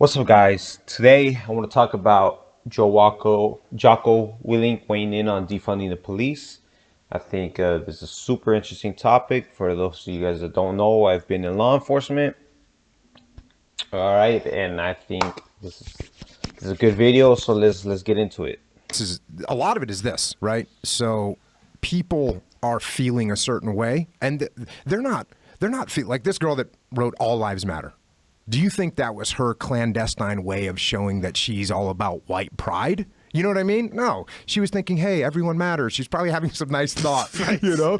What's up, guys? Today I want to talk about Jocko Willink weighing in on defunding the police. I think this is a super interesting topic. For those of you guys that don't know, I've been in law enforcement. All right, and I think this is a good video. So let's get into it. This is a lot of it is this, right? So people are feeling a certain way, and they're not feel like this girl that wrote "All Lives Matter." Do you think that was her clandestine way of showing that she's all about white pride? You know what I mean? No, she was thinking, "Hey, everyone matters." She's probably having some nice thoughts, right. You know.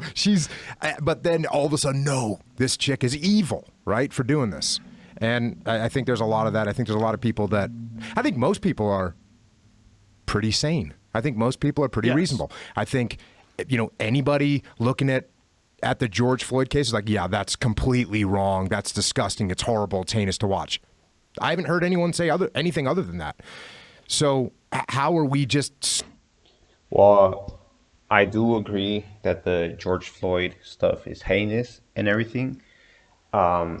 But then all of a sudden, no, this chick is evil, right, for doing this. And I think there's a lot of that. I think there's a lot of people that, I think most people are pretty sane. I think most people are pretty reasonable. I think, anybody looking at the George Floyd case is like, yeah, that's completely wrong. That's disgusting. It's horrible. It's heinous to watch. I haven't heard anyone say anything other than that. So how are we just... Well, I do agree that the George Floyd stuff is heinous and everything. I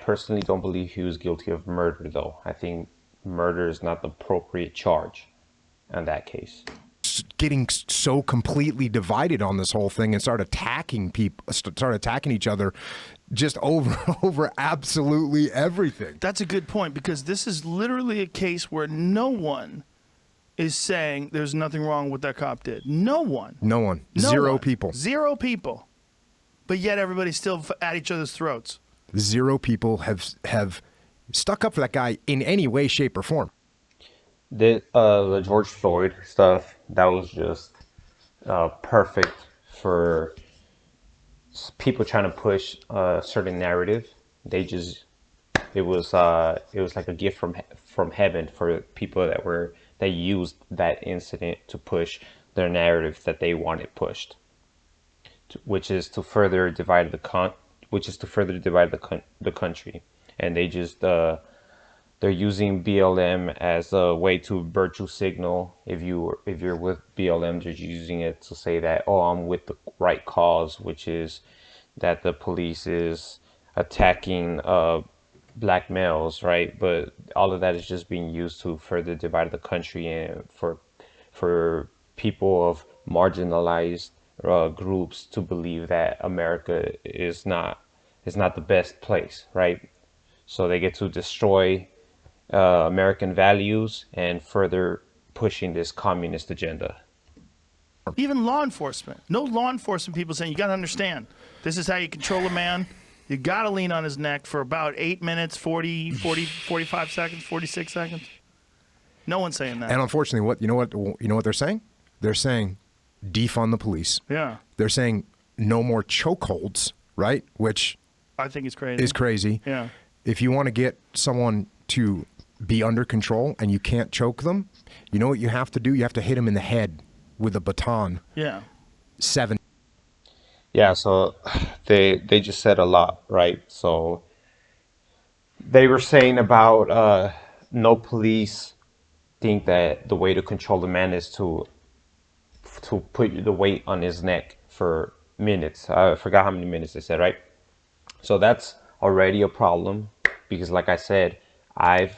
personally don't believe he was guilty of murder, though. I think murder is not the appropriate charge in that case. Getting so completely divided on this whole thing and start attacking each other just over absolutely everything. That's a good point, because this is literally a case where no one is saying there's nothing wrong with that cop did. No one. Zero people. Zero people. But yet everybody's still at each other's throats. Zero people have stuck up for that guy in any way, shape, or form. The George Floyd stuff, that was just perfect for people trying to push a certain narrative. It was like a gift from heaven for people that used that incident to push their narrative that they wanted pushed, which is to further divide the country. And they're using BLM as a way to virtue signal. If you're with BLM, they're using it to say that, oh, I'm with the right cause, which is that the police is attacking black males, right? But all of that is just being used to further divide the country, and for people of marginalized groups to believe that America is not the best place, right? So they get to destroy American values and further pushing this communist agenda. Even law enforcement. No law enforcement people saying, you got to understand, this is how you control a man. You got to lean on his neck for about 8 minutes, 45 seconds, 46 seconds. No one's saying that. And unfortunately, what they're saying? They're saying defund the police. Yeah. They're saying no more chokeholds, right? Which I think is crazy. Yeah. If you want to get someone to be under control and you can't choke them, you know what you have to do? You have to hit them in the head with a baton. Yeah. 7. Yeah, so they just said a lot, right? So they were saying about no police think that the way to control the man is to put the weight on his neck for minutes. I forgot how many minutes they said, right? So that's already a problem, because like I said, I've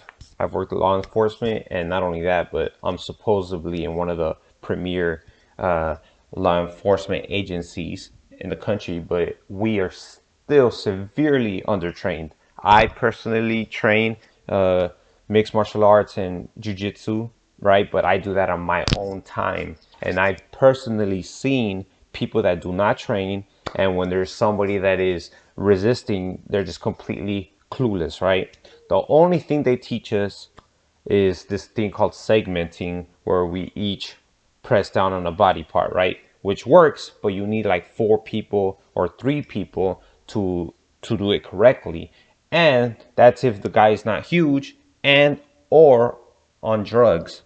worked in law enforcement, and not only that, but I'm supposedly in one of the premier law enforcement agencies in the country, but we are still severely undertrained. I personally train mixed martial arts and jiu-jitsu, right? But I do that on my own time, and I've personally seen people that do not train, and when there's somebody that is resisting, they're just completely clueless, right? The only thing they teach us is this thing called segmenting, where we each press down on a body part, right? Which works, but you need like 4 people or 3 people to do it correctly. And that's if the guy is not huge and or on drugs,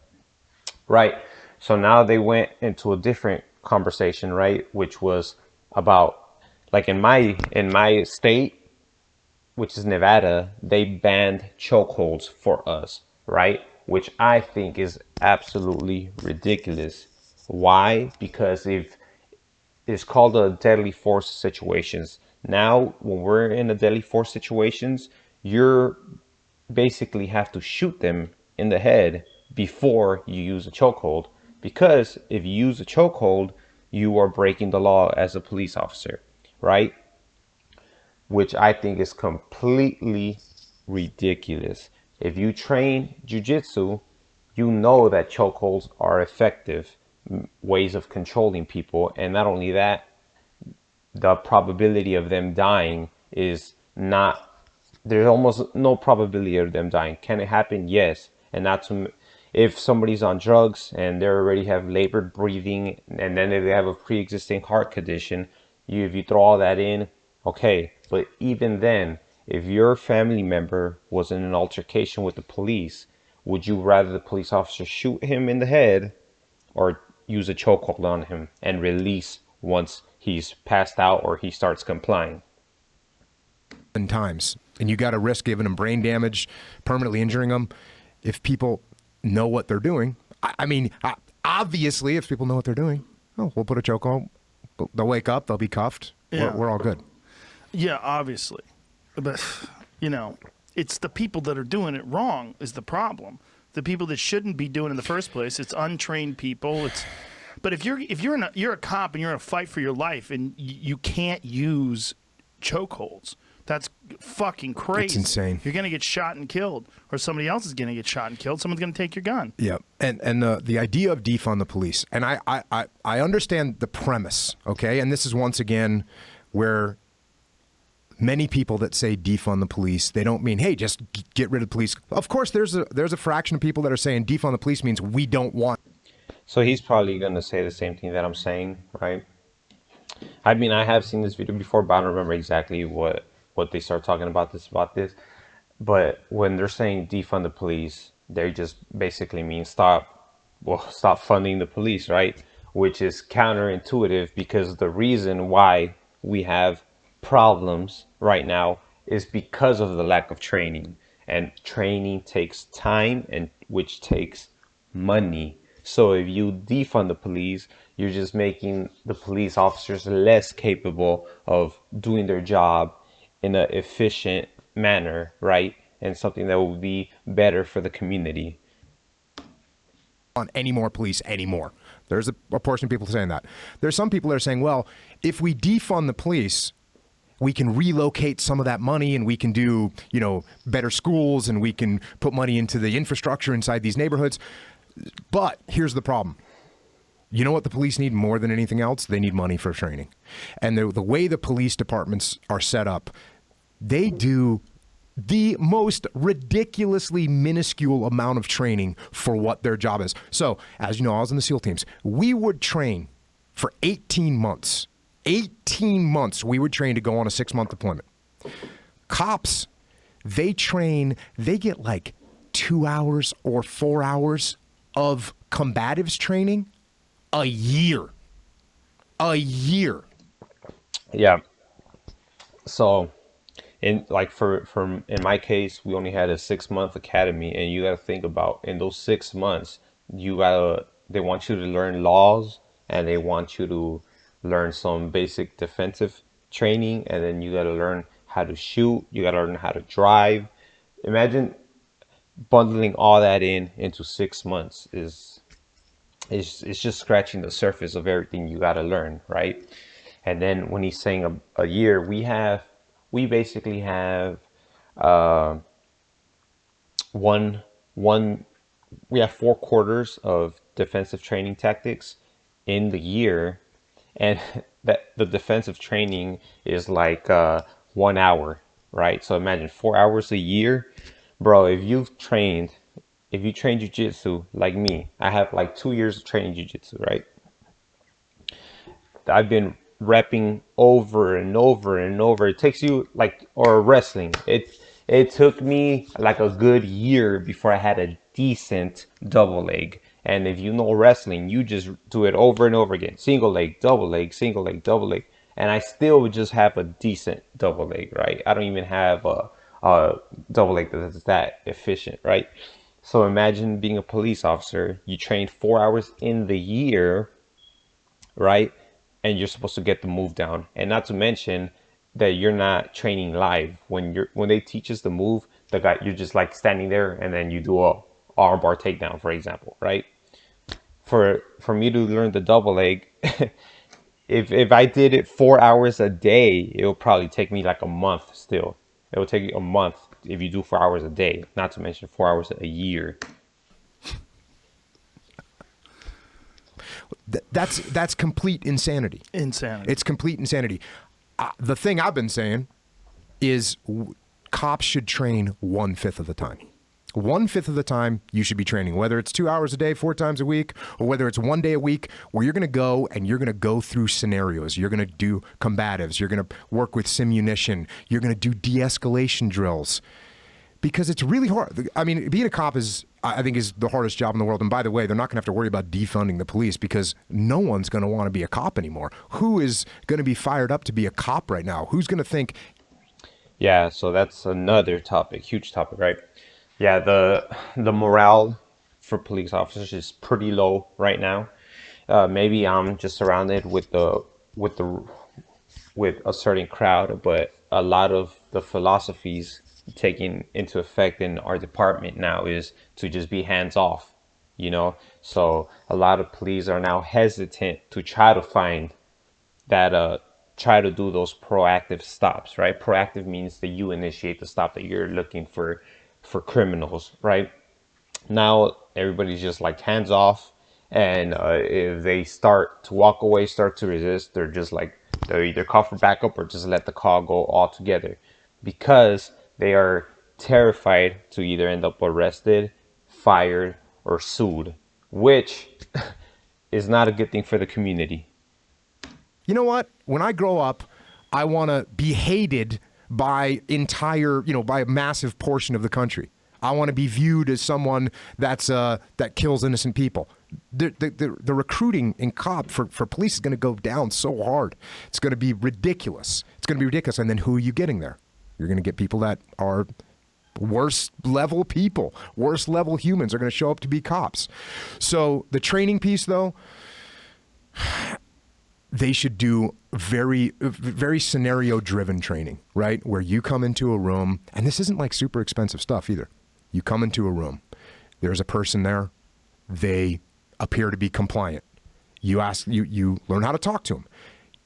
right? So now they went into a different conversation, right? Which was about, like, in my state, which is Nevada, they banned chokeholds for us, right? Which I think is absolutely ridiculous. Why? Because if it's called a deadly force situations. Now, when we're in a deadly force situations, you're basically have to shoot them in the head before you use a chokehold. Because if you use a chokehold, you are breaking the law as a police officer, right? Which I think is completely ridiculous. If you train jujitsu, you know that chokeholds are effective ways of controlling people. And not only that, the probability of them dying is not, there's almost no probability of them dying. Can it happen? Yes. And that's if somebody's on drugs and they already have labored breathing, and then if they have a pre-existing heart condition, if you throw all that in, okay. But even then, if your family member was in an altercation with the police, would you rather the police officer shoot him in the head or use a chokehold on him and release once he's passed out or he starts complying? Times, and you got to risk giving them brain damage, permanently injuring them. If people know what they're doing, I mean, obviously, if people know what they're doing, oh, we'll put a choke on. They'll wake up. They'll be cuffed. Yeah. We're all good. Yeah, obviously. But, it's the people that are doing it wrong is the problem. The people that shouldn't be doing it in the first place. It's untrained people. But if you're a cop and you're in a fight for your life and you can't use chokeholds, that's fucking crazy. It's insane. You're gonna get shot and killed, or somebody else is gonna get shot and killed. Someone's gonna take your gun. Yeah, and the idea of defund the police, and I understand the premise, okay? And this is once again where many people that say defund the police, they don't mean, hey, just get rid of the police. Of course, there's a fraction of people that are saying defund the police means we don't want. So he's probably going to say the same thing that I'm saying, right? I mean, I have seen this video before, but I don't remember exactly what they start talking about this. But when they're saying defund the police, they just basically mean stop funding the police, right? Which is counterintuitive, because the reason why we have problems right now is because of the lack of training, and training takes time, and which takes money. So if you defund the police, you're just making the police officers less capable of doing their job in an efficient manner, right? And something that will be better for the community. On any more police anymore. There's a portion of people saying that. There's some people that are saying, well, if we defund the police, we can relocate some of that money and we can do, better schools, and we can put money into the infrastructure inside these neighborhoods. But here's the problem. You know what the police need more than anything else? They need money for training. And the way the police departments are set up, they do the most ridiculously minuscule amount of training for what their job is. So, as you know, I was in the SEAL teams. We would train for 18 months. 18 months we would train to go on a 6-month deployment. Cops, they get like 2 hours or 4 hours of combatives training a year. Yeah. So in my case, we only had a 6-month academy, and you got to think about, in those 6 months, they want you to learn laws, and they want you to learn some basic defensive training, and then you got to learn how to shoot, you got to learn how to drive. Imagine bundling all that into 6 months is just scratching the surface of everything you got to learn, right? And then when he's saying a year, we basically have we have 4 quarters of defensive training tactics in the year, and that the defensive training is like 1 hour, right? So imagine 4 hours a year, bro. If you train jiu-jitsu like me, I have like 2 years of training jiu-jitsu, right? I've been repping over and over and over. It takes you or wrestling. It took me like a good year before I had a decent double leg. And if you know wrestling, you just do it over and over again. Single leg, double leg, single leg, double leg. And I still just have a decent double leg, right? I don't even have a double leg that's that efficient, right? So imagine being a police officer. You train 4 hours in the year, right? And you're supposed to get the move down. And not to mention, that you're not training live. When they teach us to move, the guy, you're just like standing there and then you do a arm bar takedown, for example, right? For me to learn the double leg, if I did it 4 hours a day, it will probably take me like a month still. It will take you a month if you do 4 hours a day, not to mention 4 hours a year. That's complete insanity. Insanity. It's complete insanity. The thing I've been saying is cops should train 1/5 of the time. 1/5 of the time you should be training, whether it's 2 hours a day, 4 times a week, or whether it's 1 day a week where you're going to go and you're going to go through scenarios. You're going to do combatives. You're going to work with simunition. You're going to do de-escalation drills. Because it's really hard. I mean, being a cop I think, is the hardest job in the world. And by the way, they're not going to have to worry about defunding the police because no one's going to want to be a cop anymore. Who is going to be fired up to be a cop right now? Who's going to think? Yeah, so that's another topic, huge topic, right? Yeah, the morale for police officers is pretty low right now. Maybe I'm just surrounded with the with a certain crowd, but a lot of the philosophies taking into effect in our department now is to just be hands off, you know? So a lot of police are now hesitant to try to find that try to do those proactive stops, right? Proactive means that you initiate the stop, that you're looking for criminals, right? Now everybody's just like hands off, and if they start to walk away, start to resist, they're just like they'll either call for backup or just let the call go altogether, because they are terrified to either end up arrested, fired, or sued, which is not a good thing for the community. You know what? When I grow up, I want to be hated by by a massive portion of the country. I want to be viewed as someone that kills innocent people. The recruiting in cop for police is going to go down so hard. It's going to be ridiculous. It's going to be ridiculous. And then who are you getting there? You're going to get people that are worse level people, worse level humans are going to show up to be cops. So the training piece, though, they should do very, very scenario driven training, right? Where you come into a room, and this isn't like super expensive stuff either. You come into a room, there's a person there, they appear to be compliant. You learn how to talk to them.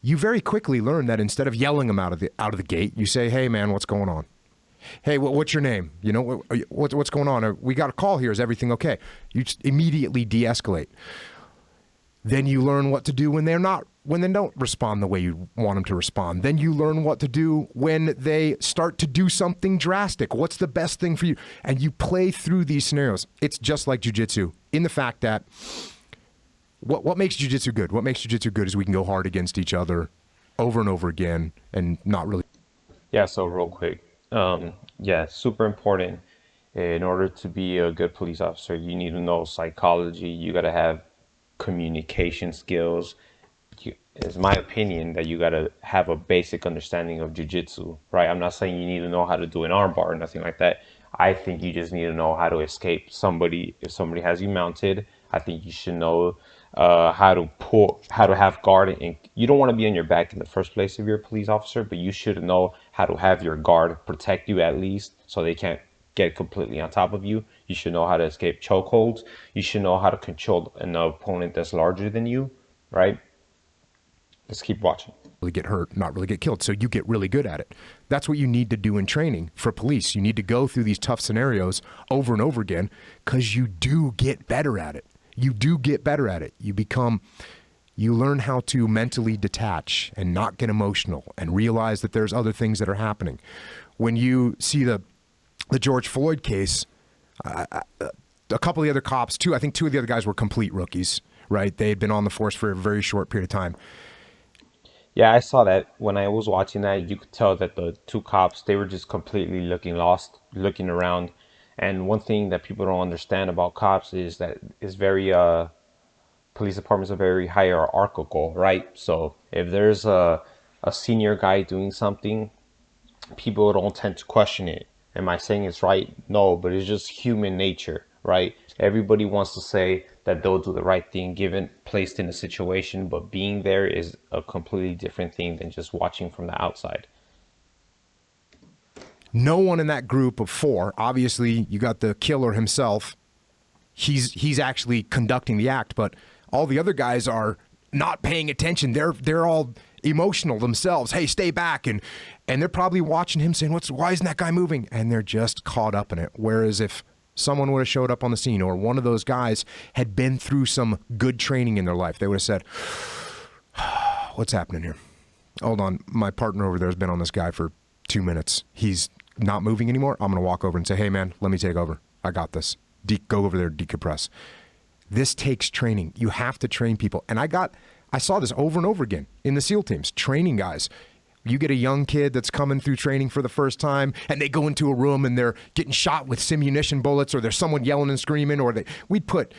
You very quickly learn that instead of yelling them out of the gate, you say, "Hey man, what's going on? Hey, what's your name? You know, what's going on? We got a call here. Is everything okay?" You just immediately de-escalate. Then you learn what to do when they don't respond the way you want them to respond. Then you learn what to do when they start to do something drastic. What's the best thing for you? And you play through these scenarios. It's just like jiu-jitsu in the fact that what makes jiu-jitsu good? What makes jiu-jitsu good is we can go hard against each other over and over again and not really. Yeah, so real quick. Yeah, super important. In order to be a good police officer, you need to know psychology. You got to have communication skills. It's my opinion that you got to have a basic understanding of jiu-jitsu, right? I'm not saying you need to know how to do an armbar or nothing like that. I think you just need to know how to escape somebody. If somebody has you mounted, I think you should know how to have guard. And you don't want to be on your back in the first place if you're a police officer, but you should know how to have your guard protect you at least, so they can't get completely on top of you. You should know how to escape chokeholds. You should know how to control an opponent that's larger than you, right? Let's keep watching. Really get hurt, not really get killed. So you get really good at it. That's what you need to do in training for police. You need to go through these tough scenarios over and over again because you do get better at it. You do get better at it. You learn how to mentally detach and not get emotional and realize that there's other things that are happening. When you see the George Floyd case, a couple of the other cops, I think two of the other guys were complete rookies, right? They had been on the force for a very short period of time. Yeah, I saw that. When I was watching that, you could tell that the two cops, they were just completely looking lost, looking around. And one thing that people don't understand about cops is that it's very, police departments are very hierarchical, right? So if there's a senior guy doing something, people don't tend to question it. Am I saying it's right? No, but it's just human nature, right? Everybody wants to say that they'll do the right thing given placed in a situation, but being there is a completely different thing than just watching from the outside. No one in that group of 4, obviously you got the killer himself. He's actually conducting the act, but all the other guys are not paying attention. They're all emotional themselves. Hey, stay back, and they're probably watching him saying, why isn't that guy moving? And they're just caught up in it. Whereas if someone would have showed up on the scene, or one of those guys had been through some good training in their life, they would have said, what's happening here? Hold on, my partner over there has been on this guy for 2 minutes. He's not moving anymore. I'm going to walk over and say, hey man, let me take over. I got this. Go over there, decompress. This takes training. You have to train people. And I saw this over and over again in the SEAL teams, training guys. You get a young kid that's coming through training for the first time, and they go into a room and they're getting shot with simunition bullets, or there's someone yelling and screaming, or we'd put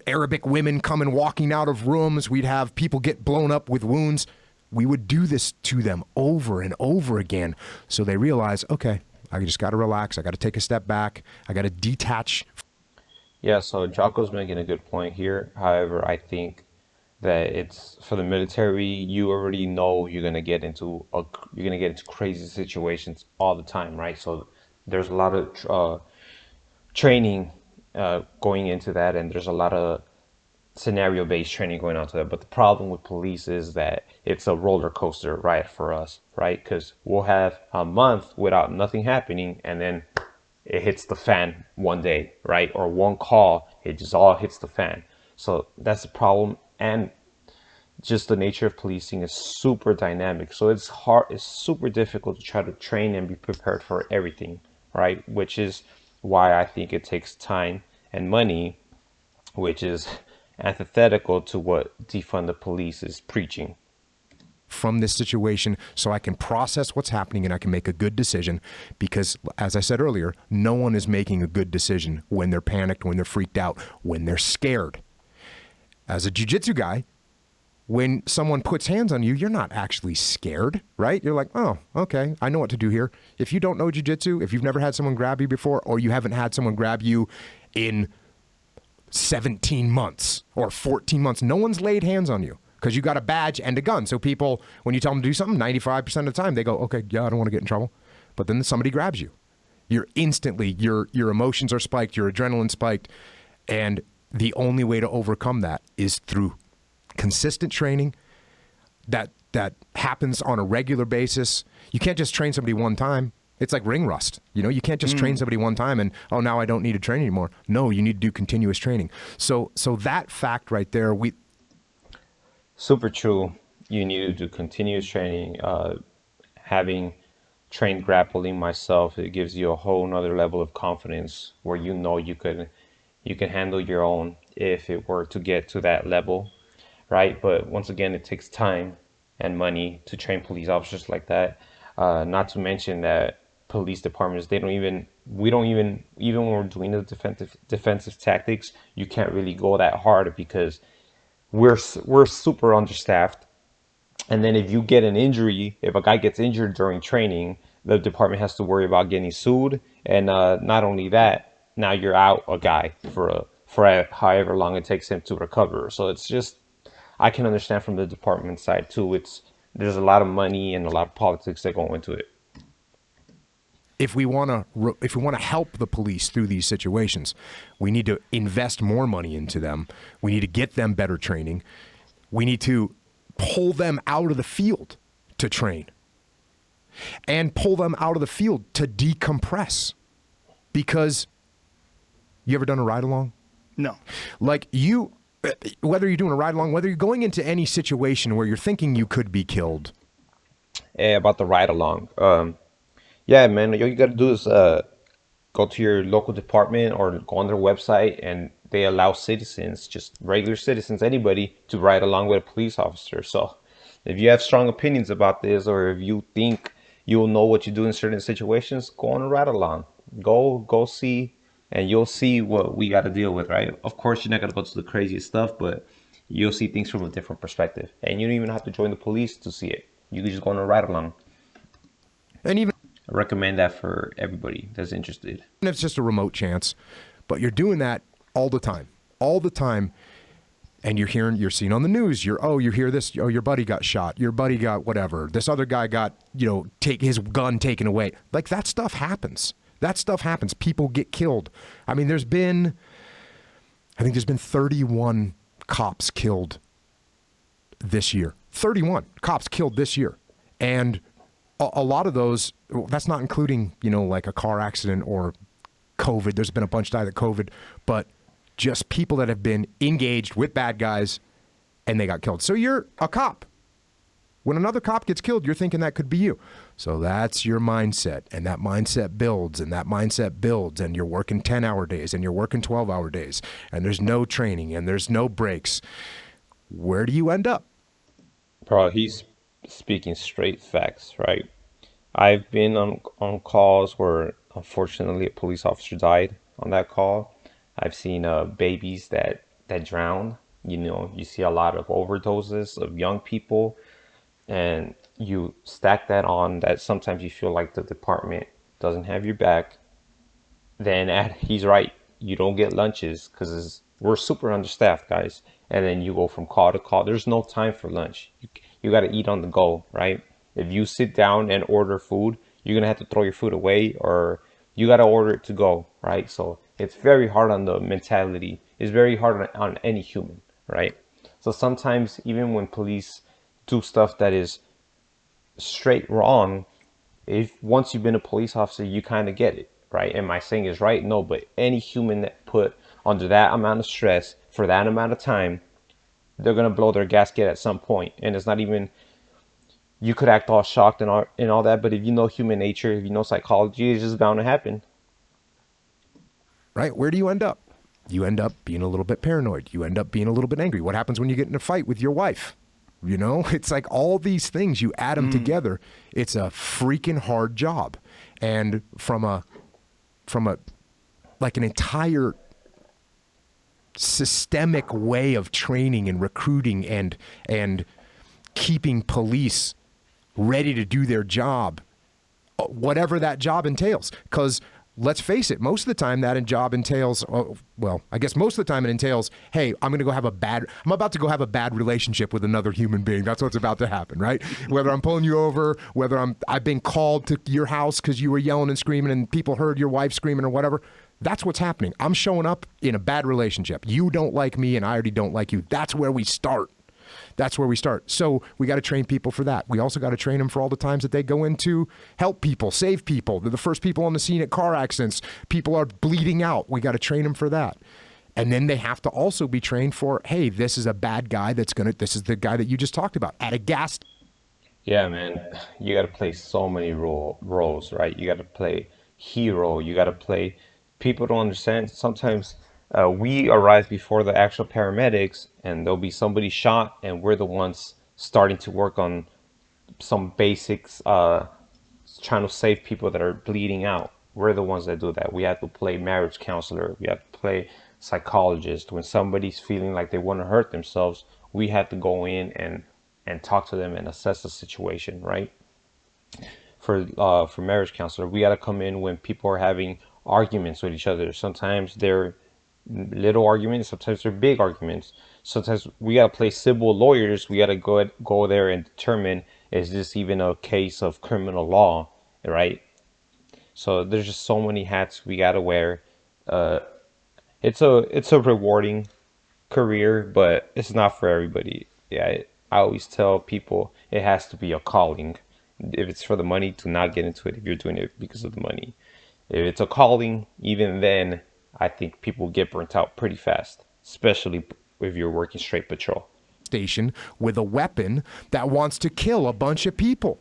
Arabic women coming walking out of rooms. We'd have people get blown up with wounds. We would do this to them over and over again. So they realize, okay, I just got to relax. I got to take a step back. I got to detach. Yeah, so Jocko's making a good point here. However, I think that it's for the military, you already know you're gonna get into crazy situations all the time, right? So there's a lot of training going into that, and there's a lot of scenario-based training going on to that. But the problem with police is that it's a roller coaster ride for us, right? Because we'll have a month without nothing happening, and then it hits the fan one day, right? Or one call, it just all hits the fan. So that's the problem. And just the nature of policing is super dynamic. So it's super difficult to try to train and be prepared for everything, right? Which is why I think it takes time and money, which is antithetical to what Defund the Police is preaching. From this situation, so I can process what's happening and I can make a good decision, because as I said earlier, no one is making a good decision when they're panicked, when they're freaked out, when they're scared. As a jiu-jitsu guy, when someone puts hands on you, you're not actually scared, right? You're like, oh, okay, I know what to do here. If you don't know jiu-jitsu, if you've never had someone grab you before, or you haven't had someone grab you in 17 months or 14 months, no one's laid hands on you because you got a badge and a gun. So people, when you tell them to do something, 95% of the time, they go, okay, yeah, I don't want to get in trouble. But then somebody grabs you. You're instantly, your emotions are spiked, your adrenaline spiked, and the only way to overcome that is through consistent training that happens on a regular basis. You can't just train somebody one time. It's like ring rust. You know, you can't just train somebody one time and, oh, now I don't need to train anymore. No, you need to do continuous training. So that fact right there, Super true. You need to do continuous training. Having trained grappling myself, it gives you a whole nother level of confidence where you know you can handle your own if it were to get to that level, right? But once again, it takes time and money to train police officers like that. Not to mention that police departments, even when we're doing the defensive tactics, you can't really go that hard because we're super understaffed. And then if you get an injury, if a guy gets injured during training, the department has to worry about getting sued. And not only that, now you're out a guy for however long it takes him to recover. So it's just, I can understand from the department side too. There's a lot of money and a lot of politics that go into it. if we want to help the police through these situations, we need to invest more money into them. We need to get them better training. We need to pull them out of the field to train and pull them out of the field to decompress. Because you ever done a ride along? No. Like whether you're doing a ride along, whether you're going into any situation where you're thinking you could be killed. About the ride along. Yeah, man, all you got to do is go to your local department or go on their website, and they allow citizens, just regular citizens, anybody, to ride along with a police officer. So if you have strong opinions about this, or if you think you'll know what you do in certain situations, go on a ride along. Go see, and you'll see what we got to deal with, right? Of course, you're not going to go to the craziest stuff, but you'll see things from a different perspective. And you don't even have to join the police to see it. You can just go on a ride along. And even I recommend that for everybody that's interested. if it's just a remote chance, but you're doing that all the time. All the time. And you're seeing on the news, you hear this, oh, your buddy got shot, your buddy got whatever, this other guy got, take his gun taken away. Like, that stuff happens. That stuff happens. People get killed. I mean, I think there's been 31 cops killed this year. 31 cops killed this year. And a lot of those, that's not including, like a car accident or COVID. There's been a bunch died of COVID, but just people that have been engaged with bad guys and they got killed. So you're a cop. When another cop gets killed, you're thinking that could be you. So that's your mindset, and that mindset builds, and you're working 10-hour days, and you're working 12-hour days, and there's no training, and there's no breaks. Where do you end up? Bro, he's speaking straight facts, right? I've been on calls where unfortunately a police officer died on that call. I've seen babies that drown. You see a lot of overdoses of young people, and you stack that on that sometimes you feel like the department doesn't have your back. Then he's right. You don't get lunches because we're super understaffed, guys. And then you go from call to call. There's no time for lunch. You got to eat on the go, right? If you sit down and order food, you're going to have to throw your food away, or you got to order it to go, right? So it's very hard on the mentality. It's very hard on any human, right? So sometimes even when police do stuff that is straight wrong, if once you've been a police officer, you kind of get it, right? Am I saying it's right? No, but any human that put under that amount of stress for that amount of time, they're gonna blow their gasket at some point. And it's not even, you could act all shocked and all that, but if you know human nature, if you know psychology, it's just bound to happen. Right? Where do you end up? You end up being a little bit paranoid. You end up being a little bit angry. What happens when you get in a fight with your wife? It's like all these things, you add them together. It's a freaking hard job. And from a like an entire systemic way of training and recruiting and keeping police ready to do their job, whatever that job entails. Because let's face it, most of the time that job entails, I guess most of the time it entails, hey, I'm about to go have a bad relationship with another human being. That's what's about to happen, right? Whether I'm pulling you over, whether I've been called to your house because you were yelling and screaming and people heard your wife screaming or whatever. That's what's happening. I'm showing up in a bad relationship. You don't like me and I already don't like you. That's where we start. So we got to train people for that. We also got to train them for all the times that they go in to help people, save people. They're the first people on the scene at car accidents. People are bleeding out. We got to train them for that. And then they have to also be trained for, hey, this is a bad guy this is the guy that you just talked about at a gas. Yeah, man, you got to play so many roles, right? You got to play hero. You got to play, people don't understand. Sometimes we arrive before the actual paramedics, and there'll be somebody shot, and we're the ones starting to work on some basics, trying to save people that are bleeding out. We're the ones that do that. We have to play marriage counselor. We have to play psychologist. When somebody's feeling like they want to hurt themselves, we have to go in and talk to them and assess the situation, right? For marriage counselor, we got to come in when people are having arguments with each other. Sometimes they're little arguments, sometimes they're big arguments. Sometimes we got to play civil lawyers. We got to go there and determine, is this even a case of criminal law, right? So there's just so many hats we got to wear. It's a rewarding career, but it's not for everybody. Yeah, I always tell people it has to be a calling. If it's for the money, do not get into it if you're doing it because of the money. If it's a calling, even then, I think people get burnt out pretty fast, especially if you're working straight patrol. Station with a weapon that wants to kill a bunch of people.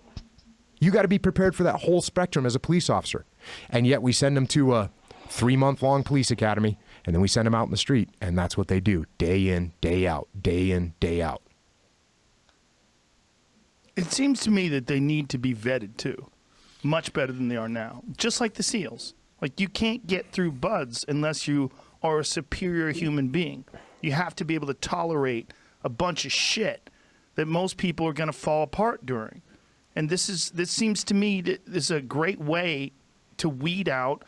You got to be prepared for that whole spectrum as a police officer. And yet we send them to a 3-month-long police academy, and then we send them out in the street, and that's what they do, day in, day out, day in, day out. It seems to me that they need to be vetted too, much better than they are now. Just like the SEALs. Like, you can't get through buds unless you are a superior human being. You have to be able to tolerate a bunch of shit that most people are going to fall apart during. And this seems to me that this is a great way to weed out.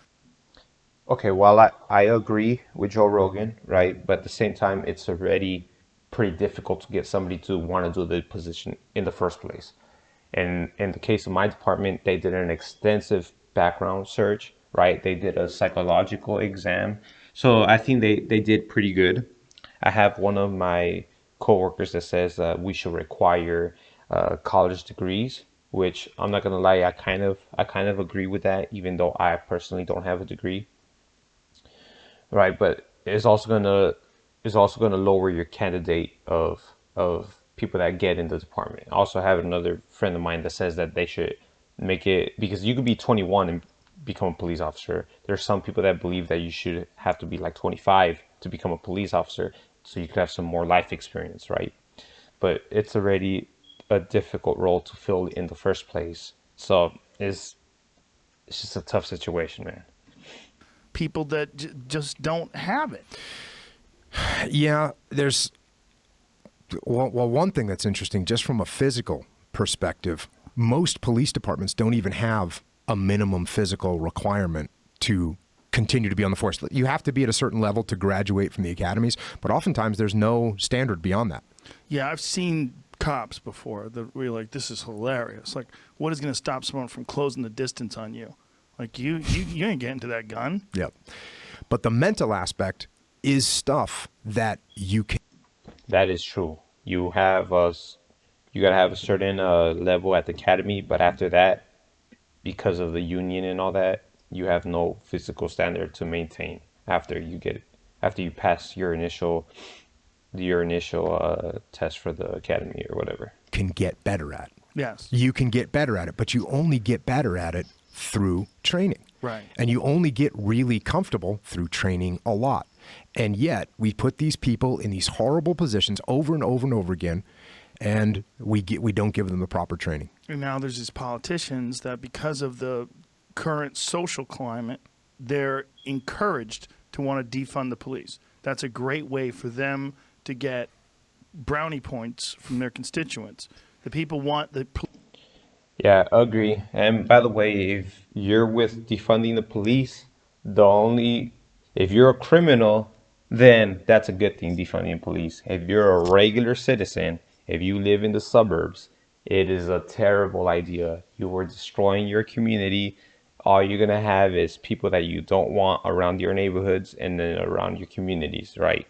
Okay, well, I agree with Joe Rogan, right? But at the same time, it's already pretty difficult to get somebody to want to do the position in the first place. And in the case of my department, they did an extensive background search, right? They did a psychological exam. So I think they did pretty good. I have one of my coworkers that says we should require college degrees, which I'm not gonna lie, I kind of agree with that, even though I personally don't have a degree, right? But it's also gonna lower your candidate of people that get in the department. I also have another friend of mine that says that they should make it, because you could be 21 and become a police officer. There's some people that believe that you should have to be like 25 to become a police officer, so you could have some more life experience, right? But it's already a difficult role to fill in the first place. So it's just a tough situation, man. People that just don't have it. Yeah, there's well, one thing that's interesting, just from a physical perspective, most police departments don't even have a minimum physical requirement to continue to be on the force. You have to be at a certain level to graduate from the academies, but oftentimes there's no standard beyond that. Yeah, I've seen cops before that were like, this is hilarious. Like, what is going to stop someone from closing the distance on you? Like, you ain't getting to that gun. Yep. But the mental aspect is stuff that you can. That is true. You gotta have a certain level at the academy, but after that, because of the union and all that, you have no physical standard to maintain after you pass your initial test for the academy or whatever. Can get better at. Yes. You can get better at it, but you only get better at it through training. Right. And you only get really comfortable through training a lot. And yet we put these people in these horrible positions over and over and over again, and we don't give them the proper training. And now there's these politicians that, because of the current social climate, they're encouraged to want to defund the police. That's a great way for them to get brownie points from their constituents. The people want the Yeah, agree. And by the way, if you're with defunding the police, the only if you're a criminal, then that's a good thing, defunding police. If you're a regular citizen, if you live in the suburbs, it is a terrible idea. You are destroying your community. All you're gonna have is people that you don't want around your neighborhoods and then around your communities, right?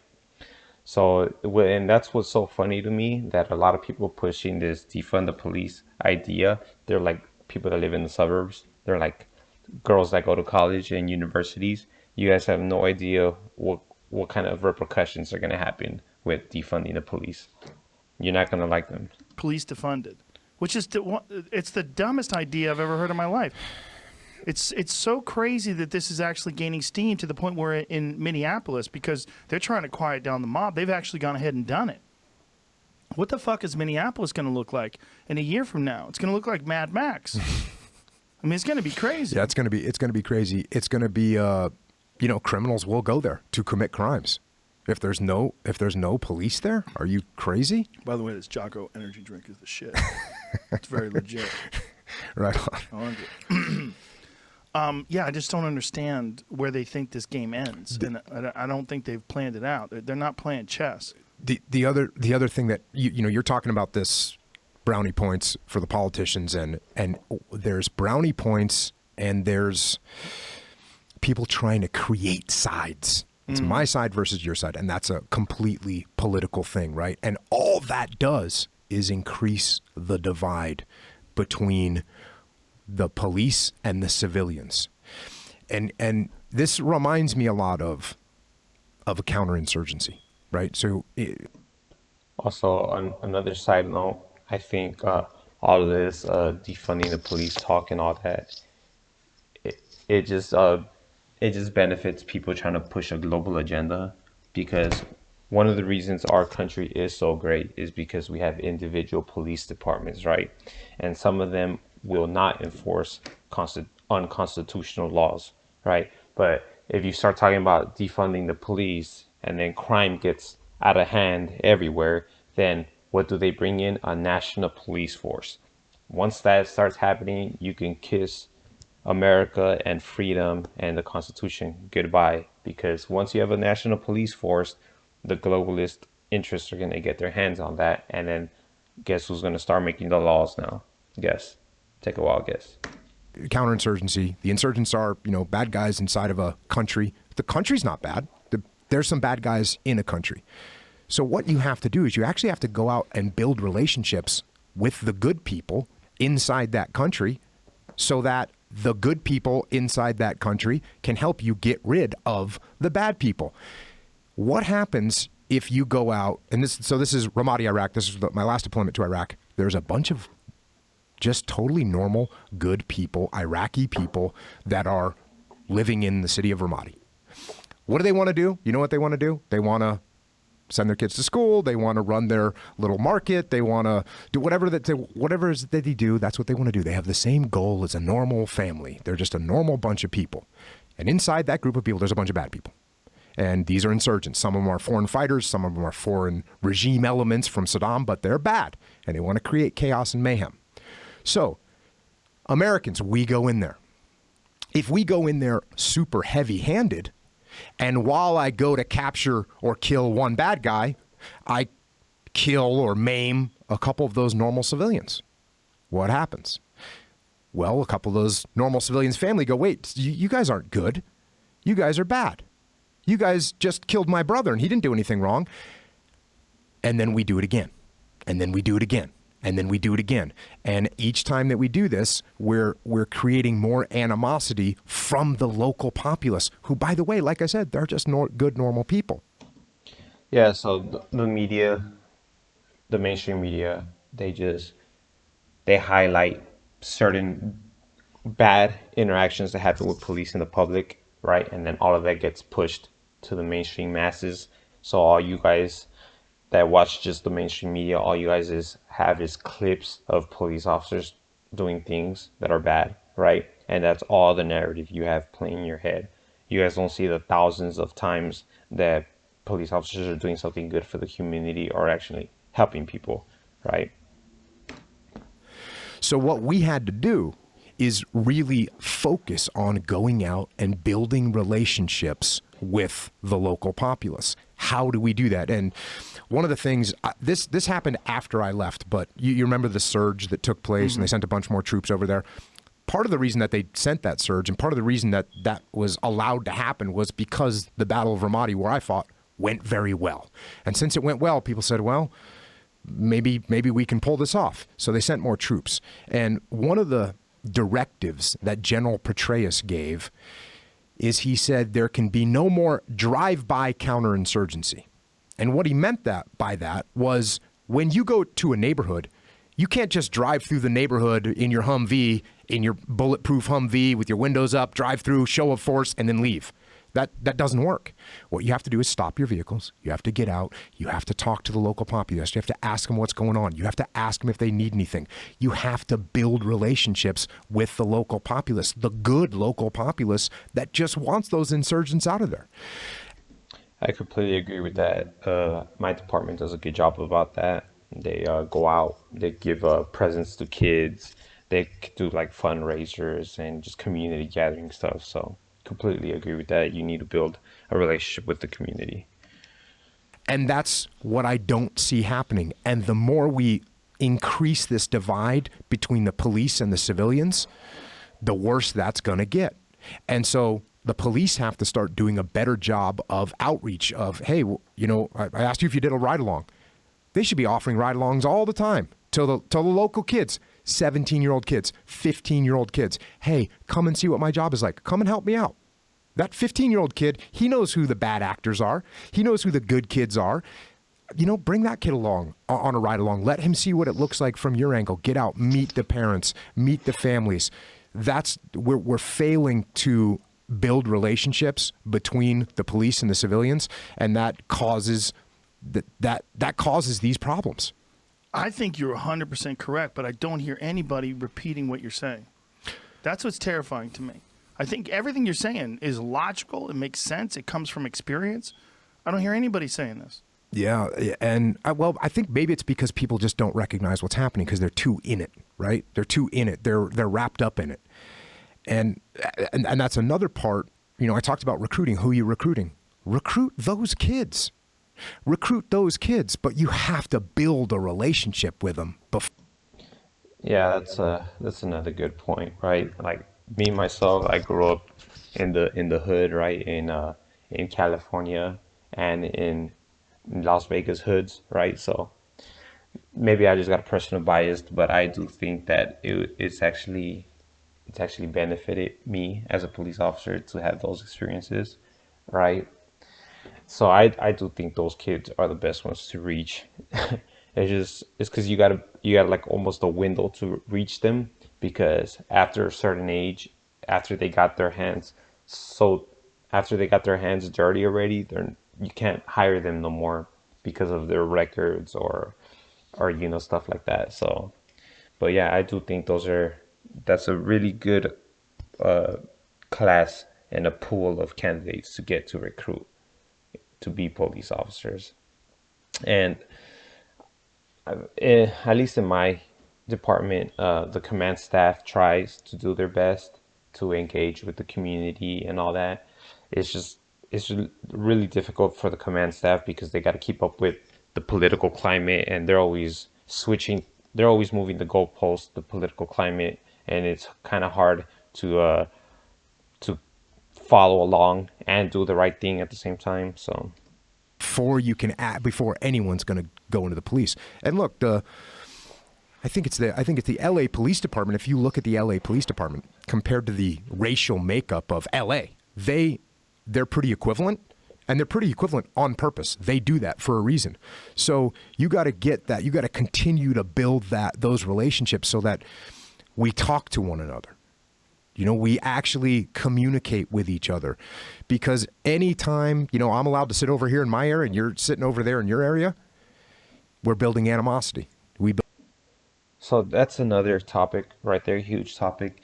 So, and that's what's so funny to me, that a lot of people pushing this defund the police idea, they're like people that live in the suburbs. They're like girls that go to college and universities. You guys have no idea what kind of repercussions are going to happen with defunding the police. You're not going to like them. police defunded, which is it's the dumbest idea I've ever heard in my life. It's so crazy that this is actually gaining steam to the point where in Minneapolis, because they're trying to quiet down the mob, they've actually gone ahead and done it. What the fuck is Minneapolis going to look like in a year from now? It's going to look like Mad Max. I mean, it's going to be crazy. Yeah, it's going to be crazy. It's going to be criminals will go there to commit crimes. If there's no police there, are you crazy? By the way, this Jocko energy drink is the shit. It's very legit. Right on. I like it. Yeah, I just don't understand where they think this game ends, and I don't think they've planned it out. They're not playing chess. The other thing that you're talking about, this brownie points for the politicians, and there's brownie points and there's people trying to create sides. It's my side versus your side, and that's a completely political thing, right? And all that does is increase the divide between the police and the civilians. And this reminds me a lot of a counterinsurgency, right? So Also, on another side note, I think all of this defunding the police talk and all that, it, it just uh, it just benefits people trying to push a global agenda, because one of the reasons our country is so great is because we have individual police departments, right? And some of them will not enforce unconstitutional laws, right? But if you start talking about defunding the police and then crime gets out of hand everywhere, then what do they bring in? A national police force. Once that starts happening, you can kiss America and freedom and the Constitution goodbye, because once you have a national police force, the globalists interests are going to get their hands on that. And then guess who's going to start making the laws now? Guess. Take a wild guess. Counterinsurgency. The insurgents are, bad guys inside of a country. The country's not bad. There's some bad guys in a country. So what you have to do is you actually have to go out and build relationships with the good people inside that country so that the good people inside that country can help you get rid of the bad people. What happens if you go out, and this is Ramadi, Iraq. This is my last deployment to Iraq. There's a bunch of just totally normal, good people, Iraqi people that are living in the city of Ramadi. What do they want to do? You know what they want to do? They want to send their kids to school. They want to run their little market. They want to do whatever it is that they do. That's what they want to do. They have the same goal as a normal family. They're just a normal bunch of people. And inside that group of people, there's a bunch of bad people. And these are insurgents. Some of them are foreign fighters. Some of them are foreign regime elements from Saddam, but they're bad. And they want to create chaos and mayhem. So, Americans, we go in there. If we go in there super heavy-handed, and while I go to capture or kill one bad guy, I kill or maim a couple of those normal civilians, what happens? Well, a couple of those normal civilians' family go, wait, you guys aren't good. You guys are bad. You guys just killed my brother, and he didn't do anything wrong. And then we do it again. And then we do it again. And then we do it again. And each time that we do this, we're creating more animosity from the local populace, who, by the way, like I said, they're just good, normal people. Yeah, so the media, the mainstream media, they highlight certain bad interactions that happen with police and the public, right? And then all of that gets pushed to the mainstream masses. So all you guys that watch just the mainstream media, all you guys have is clips of police officers doing things that are bad, right? And that's all the narrative you have playing in your head. You guys don't see the thousands of times that police officers are doing something good for the community or actually helping people, right? So what we had to do is really focus on going out and building relationships with the local populace. How do we do that? And one of the things, this happened after I left, but you remember the surge that took place and they sent a bunch more troops over there. Part of the reason that they sent that surge and part of the reason that that was allowed to happen was because the Battle of Ramadi, where I fought, went very well. And since it went well, people said, well, maybe we can pull this off. So they sent more troops. And one of the directives that General Petraeus gave is he said there can be no more drive-by counterinsurgency. And what he meant by that was when you go to a neighborhood, you can't just drive through the neighborhood in your Humvee, in your bulletproof Humvee with your windows up, drive through, show of force, and then leave. That doesn't work. What you have to do is stop your vehicles. You have to get out. You have to talk to the local populace. You have to ask them what's going on. You have to ask them if they need anything. You have to build relationships with the local populace, the good local populace that just wants those insurgents out of there. I completely agree with that. My department does a good job about that. They go out, they give presents to kids, they do like fundraisers and just community gathering stuff. So completely agree with that. You need to build a relationship with the community. And that's what I don't see happening. And the more we increase this divide between the police and the civilians, the worse that's going to get. And so the police have to start doing a better job of outreach of, hey, I asked you if you did a ride-along. They should be offering ride-alongs all the time to the local kids, 17-year-old kids, 15-year-old kids. Hey, come and see what my job is like. Come and help me out. That 15-year-old kid, he knows who the bad actors are. He knows who the good kids are. Bring that kid along on a ride-along. Let him see what it looks like from your angle. Get out, meet the parents, meet the families. We're failing to build relationships between the police and the civilians, and that causes that causes these problems. I think you're 100% correct, but I don't hear anybody repeating what you're saying. That's what's terrifying to me. I think everything you're saying is logical. It makes sense. It comes from experience. I don't hear anybody saying this. Yeah, and I think maybe it's because people just don't recognize what's happening because they're too in it, right? They're too in it. They're wrapped up in it. And that's another part. I talked about recruiting. Who are you recruiting? Recruit those kids. Recruit those kids, but you have to build a relationship with them before. Yeah, that's another good point, right? Like me myself, I grew up in the hood, right? In California and in Las Vegas hoods, right? So maybe I just got a personal bias, but I do think that it's actually benefited me as a police officer to have those experiences, right? So I do think those kids are the best ones to reach. It's because you got like almost a window to reach them because after a certain age, after they got their hands so after they got their hands dirty already, they're you can't hire them no more because of their records or stuff like that. So, but yeah, I do think that's a really good uh, class and a pool of candidates to get to recruit to be police officers. And at least in my department, the command staff tries to do their best to engage with the community and all that. It's just really difficult for the command staff because they got to keep up with the political climate, and they're always switching. They're always moving the goalposts, the political climate, and it's kind of hard to follow along and do the right thing at the same time. So You can act before anyone's going to go into the police. And look, I think it's the LA Police Department. If you look at the LA Police Department compared to the racial makeup of LA, they're pretty equivalent, and they're pretty equivalent on purpose. They do that for a reason. So you got to get that. You got to continue to build those relationships so that we talk to one another. We actually communicate with each other, because anytime, I'm allowed to sit over here in my area and you're sitting over there in your area, we're building animosity. so that's another topic right there, huge topic.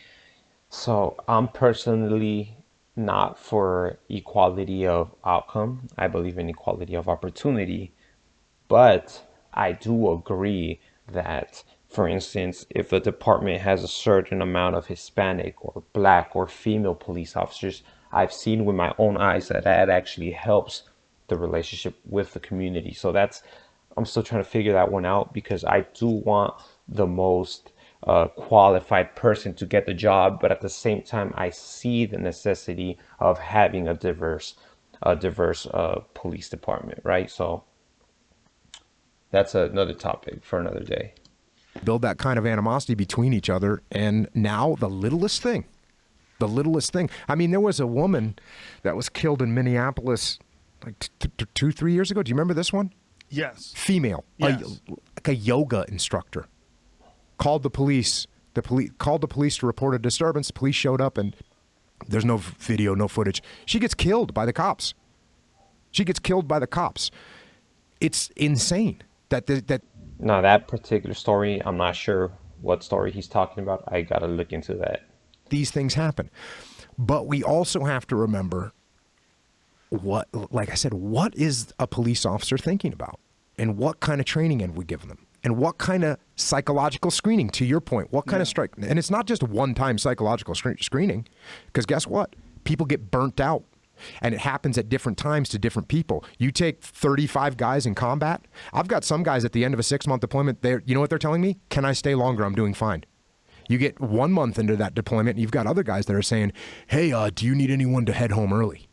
So I'm personally not for equality of outcome. I believe in equality of opportunity. But I do agree that, for instance, if the department has a certain amount of Hispanic or black or female police officers, I've seen with my own eyes that that actually helps the relationship with the community. So I'm still trying to figure that one out because I do want the most qualified person to get the job, but at the same time, I see the necessity of having a diverse police department, right? So that's another topic for another day. Build that kind of animosity between each other. And now the littlest thing. I mean, there was a woman that was killed in Minneapolis like 2, 3 years ago. Do you remember this one? Yes. Female, Yes. like a yoga instructor, called the police. The police called the police to report a disturbance. The police showed up, and there's no video, no footage. She gets killed by the cops. It's insane that Now, that particular story, I'm not sure what story he's talking about. I gotta look into that. these things happen. But we also have to remember like I said, what is a police officer thinking about? And what kind of training have we given them? And what kind of psychological screening, to your point, what kind of strike? And it's not just one-time psychological screening, because guess what? People get burnt out, and it happens at different times to different people. You take 35 guys in combat. I've got some guys at the end of a 6-month deployment, you know what they're telling me? Can I stay longer? I'm doing fine. You get 1 month into that deployment, and you've got other guys that are saying, hey, do you need anyone to head home early?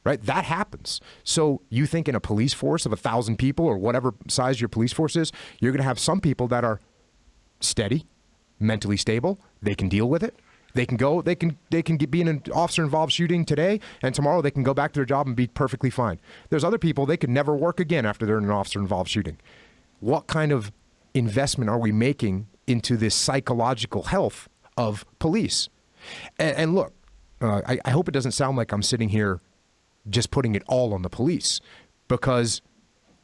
Right? That happens. So you think in a police force of 1,000 people or whatever size your police force is, you're going to have some people that are steady, mentally stable. They can deal with it. They can go, they can be in an officer involved shooting today, and tomorrow they can go back to their job and be perfectly fine. There's other people, they could never work again after they're in an officer involved shooting. What kind of investment are we making into this psychological health of police? And look, I hope it doesn't sound like I'm sitting here just putting it all on the police, because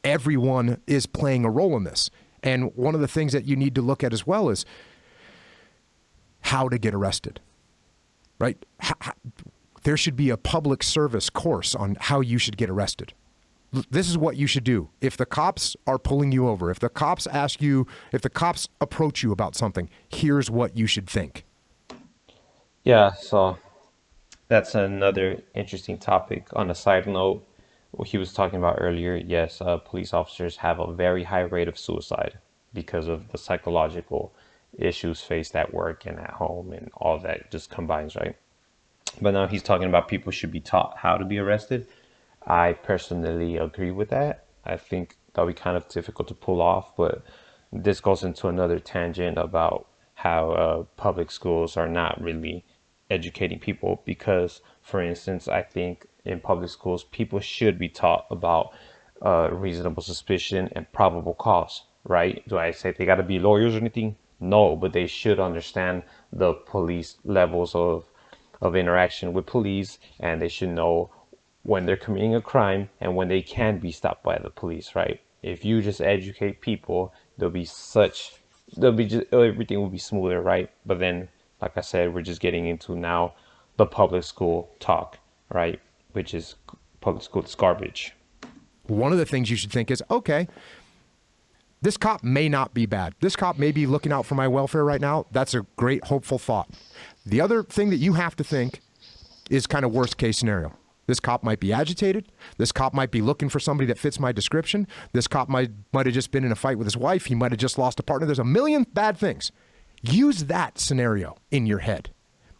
everyone is playing a role in this. And one of the things that you need to look at as well is how to get arrested, right? There should be a public service course on how you should get arrested. This is what you should do. If the cops are pulling you over, if the cops approach you about something, here's what you should think. Yeah, so that's another interesting topic. On a side note, what he was talking about earlier, yes, police officers have a very high rate of suicide because of the psychological issues faced at work and at home and all that just combines, right? But now he's talking about people should be taught how to be arrested. I personally agree with that. I think that'll be kind of difficult to pull off, but this goes into another tangent about how public schools are not really educating people because, for instance, I think in public schools, people should be taught about reasonable suspicion and probable cause, right? Do I say they got to be lawyers or anything? No, but they should understand the police levels of interaction with police, and they should know when they're committing a crime and when they can be stopped by the police, right? If you just educate people, there'll be just everything will be smoother, right? But then, like I said, we're just getting into now the public school talk, right? Which is public school is garbage. One of the things you should think is, okay, this cop may not be bad. This cop may be looking out for my welfare right now. That's a great, hopeful thought. The other thing that you have to think is kind of worst case scenario. This cop might be agitated. This cop might be looking for somebody that fits my description. This cop might have just been in a fight with his wife. He might have just lost a partner. There's a million bad things. Use that scenario in your head.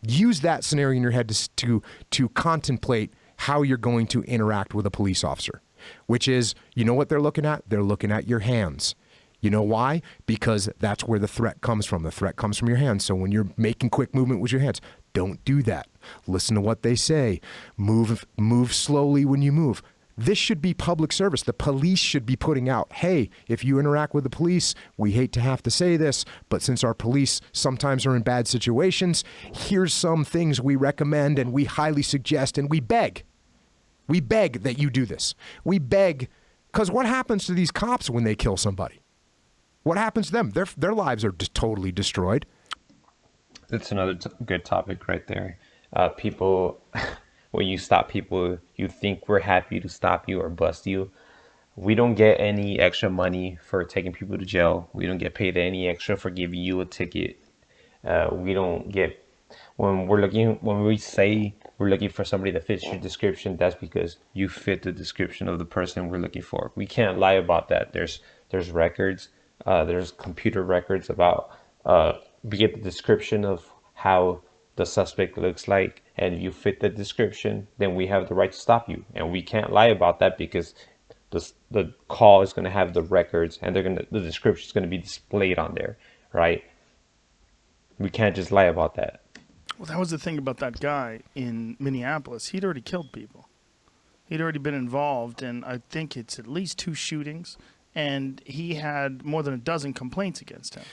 Use that scenario in your head to contemplate how you're going to interact with a police officer, which is, you know what they're looking at? They're looking at your hands. You know why? Because that's where the threat comes from. The threat comes from your hands. So when you're making quick movement with your hands, don't do that. Listen to what they say. Move slowly when you move. This should be public service. The police should be putting out, hey, if you interact with the police, we hate to have to say this, but since our police sometimes are in bad situations, here's some things we recommend and we highly suggest and we beg. We beg that you do this. We beg, because what happens to these cops when they kill somebody? What happens to them? Their lives are just totally destroyed. That's another good topic right there. People, when you stop people, you think we're happy to stop you or bust you. We don't get any extra money for taking people to jail. We don't get paid any extra for giving you a ticket. We don't get when we say we're looking for somebody that fits your description. That's because you fit the description of the person we're looking for. We can't lie about that. There's records. There's computer records about we get the description of how the suspect looks like, and if you fit the description, then we have the right to stop you, and we can't lie about that because the call is going to have the records, and the description is going to be displayed on there, right? We can't just lie about that. Well, that was the thing about that guy in Minneapolis. He'd already killed people. He'd already been involved in, I think it's at least 2 shootings, and he had more than a dozen complaints against him.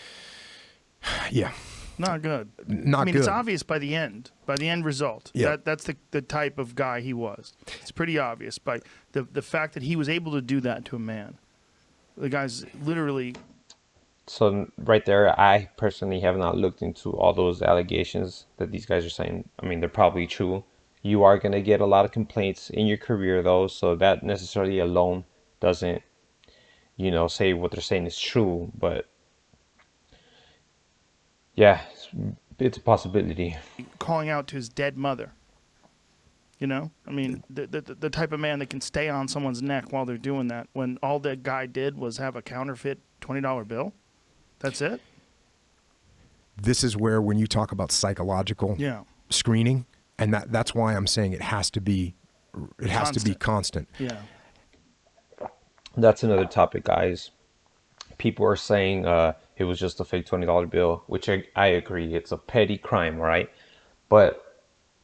Yeah. Not good. Not good. It's obvious by the end result. Yeah. That's the type of guy he was. It's pretty obvious by the fact that he was able to do that to a man. The guy's literally... So right there, I personally have not looked into all those allegations that these guys are saying. I mean, they're probably true. You are going to get a lot of complaints in your career, though, so that necessarily alone doesn't, say what they're saying is true. But yeah, it's a possibility. calling out to his dead mother. I mean, the type of man that can stay on someone's neck while they're doing that when all that guy did was have a counterfeit $20 bill. That's it. This is where when you talk about psychological screening, and that's why I'm saying it has to be constant. Yeah. That's another topic, guys. People are saying it was just a fake $20 bill, which I agree. It's a petty crime, right? But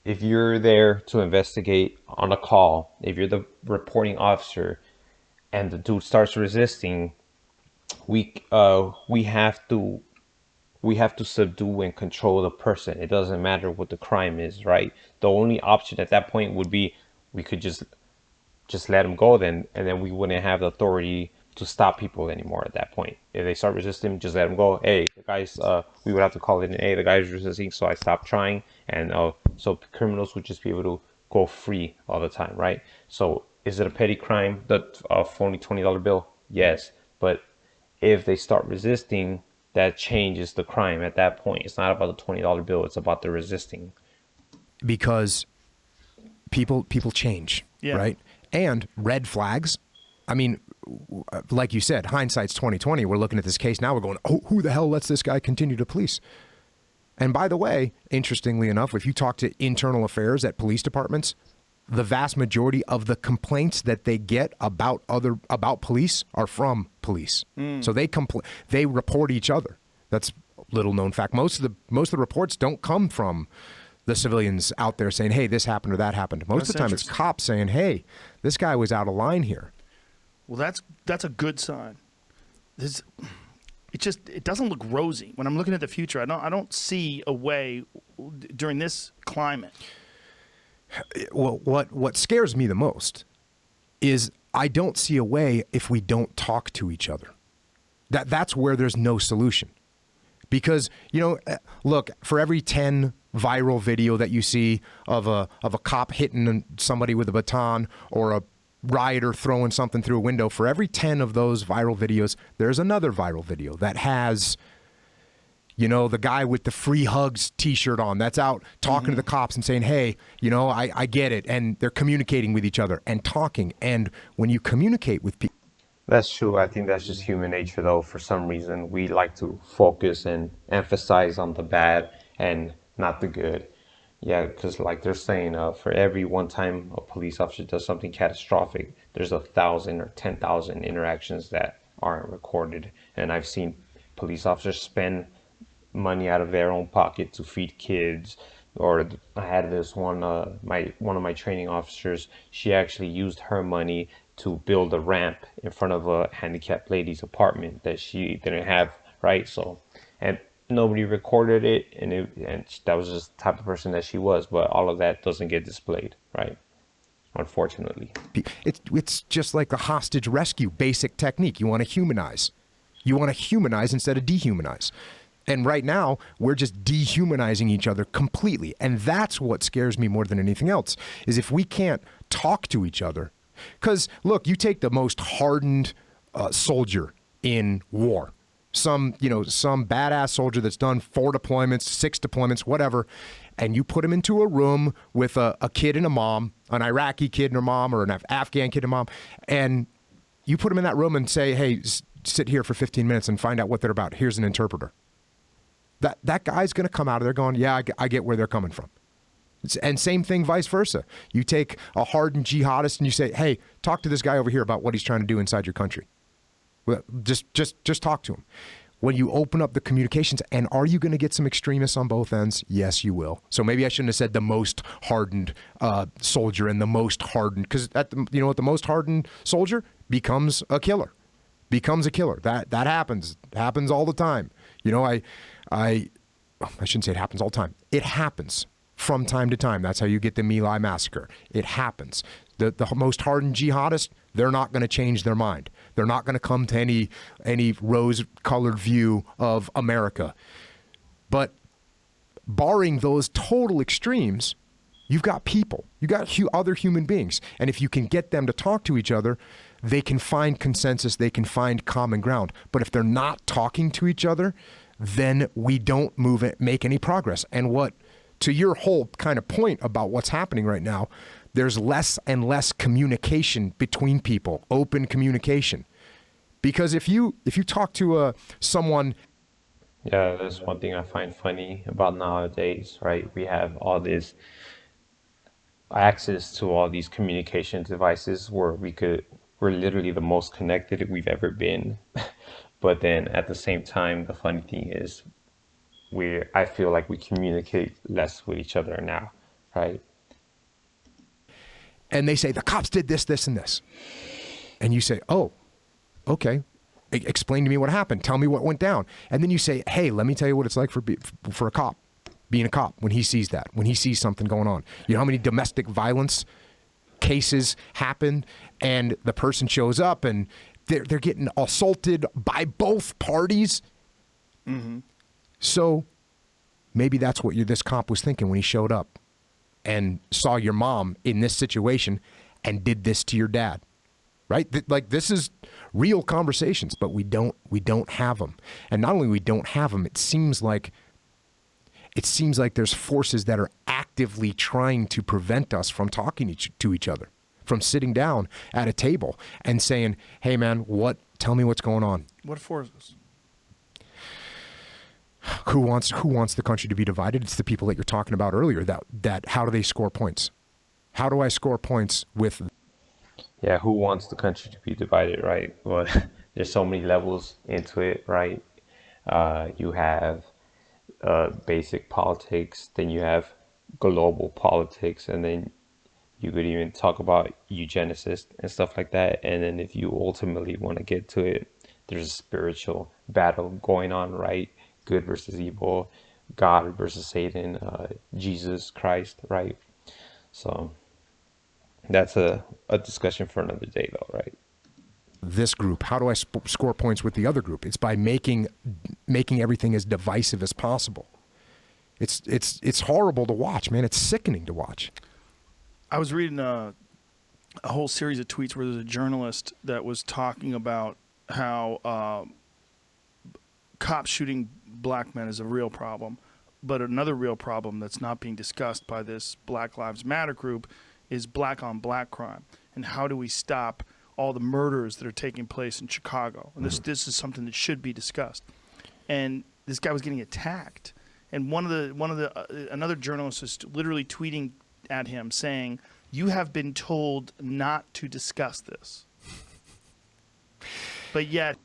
if you're there to investigate on a call, if you're the reporting officer and the dude starts resisting, we have to subdue and control the person. It doesn't matter what the crime is, right? The only option at that point would be we could just let him go then, and then we wouldn't have the authority to stop people anymore at that point. If they start resisting, just let them go. Hey, the guys, we would have to call it in. Hey, the guy's resisting, so I stopped trying, and so criminals would just be able to go free all the time, right? So is it a petty crime, the phony $20 bill? Yes, but if they start resisting, that changes the crime at that point. It's not about the $20 bill. It's about the resisting. Because people change, right? And red flags. I mean, like you said, hindsight's 2020. We're looking at this case now. We're going, oh, who the hell lets this guy continue to police? And by the way, interestingly enough, if you talk to internal affairs at police departments, the vast majority of the complaints that they get about police are from police. So they report each other. That's little known fact. Most of the reports don't come from the civilians out there saying, hey, this happened or that happened. Most of the time it's cops saying, hey, this guy was out of line here. Well, that's a good sign. It doesn't look rosy. When I'm looking at the future, I don't see a way during this climate. Well, what scares me the most is I don't see a way if we don't talk to each other. That's where there's no solution. Because, look, for every 10 viral video that you see of a cop hitting somebody with a baton or a rioter throwing something through a window, for every 10 of those viral videos, there's another viral video that has, the guy with the free hugs t-shirt on that's out talking to the cops and saying, hey, I get it. And they're communicating with each other and talking. And when you communicate with people. That's true. I think that's just human nature, though. For some reason, we like to focus and emphasize on the bad and not the good. Yeah, because like they're saying, for every one time a police officer does something catastrophic, there's 1,000 or 10,000 interactions that aren't recorded. And I've seen police officers spend money out of their own pocket to feed kids. Or I had this one, one of my training officers, she actually used her money to build a ramp in front of a handicapped lady's apartment that she didn't have, right? So, and nobody recorded it, and that was just the type of person that she was. But all of that doesn't get displayed, right? Unfortunately. It's just like the hostage rescue basic technique. You want to humanize. You want to humanize instead of dehumanize. And right now, we're just dehumanizing each other completely. And that's what scares me more than anything else, is if we can't talk to each other. Because, look, you take the most hardened soldier in war. Some badass soldier that's done 4 deployments, 6 deployments, whatever, and you put him into a room with a kid and a mom, an Iraqi kid and a mom, or an Afghan kid and a mom, and you put him in that room and say, hey, sit here for 15 minutes and find out what they're about. Here's an interpreter. That guy's going to come out of there going, yeah, I get where they're coming from. And same thing, vice versa. You take a hardened jihadist and you say, hey, talk to this guy over here about what he's trying to do inside your country. Well, just talk to him. When you open up the communications, and are you going to get some extremists on both ends? Yes, you will. So maybe I shouldn't have said the most hardened soldier and the most hardened, because the most hardened soldier becomes a killer. That happens. It happens all the time. I shouldn't say it happens all the time. It happens from time to time. That's how you get the My Lai massacre. It happens. The most hardened jihadists, they're not going to change their mind. They're not going to come to any rose-colored view of America. But barring those total extremes, you've got people. You've got other human beings. And if you can get them to talk to each other, they can find consensus. They can find common ground. But if they're not talking to each other, then we don't make any progress. And to your whole kind of point about what's happening right now, there's less and less communication between people, open communication. Because if you talk to someone. Yeah, that's one thing I find funny about nowadays, right? We have all this access to all these communication devices where we're literally the most connected we've ever been. But then at the same time, the funny thing is I feel like we communicate less with each other now, right? And they say, the cops did this, this, and this. And you say, oh, okay. Explain to me what happened. Tell me what went down. And then you say, hey, let me tell you what it's like for a cop, being a cop, when he sees that, when he sees something going on. You know how many domestic violence cases happen and the person shows up and they're getting assaulted by both parties? Mm-hmm. So maybe that's what this cop was thinking when he showed up and saw your mom in this situation and did this to your dad, right? This is real conversations, but we don't have them. And not only we don't have them, it seems like there's forces that are actively trying to prevent us from talking to each other, from sitting down at a table and saying, hey man, tell me what's going on. What forces? Who wants the country to be divided? It's the people that you're talking about earlier. That how do they score points? How do I score points with? Yeah, who wants the country to be divided, right? Well, there's so many levels into it, right? You have basic politics, then you have global politics, and then you could even talk about eugenicists and stuff like that. And then if you ultimately want to get to it, there's a spiritual battle going on, right? Good versus evil, God versus Satan, Jesus Christ, right? So that's a discussion for another day, though, right? This group, how do I score points with the other group? It's by making everything as divisive as possible. It's horrible to watch, man. It's sickening to watch. I was reading a whole series of tweets where there's a journalist that was talking about how cops shooting black men is a real problem, but another real problem that's not being discussed by this Black Lives Matter group is black on black crime, and how do we stop all the murders that are taking place in Chicago? And this is something that should be discussed. And this guy was getting attacked, and another journalist is literally tweeting at him saying, "You have been told not to discuss this," but yet.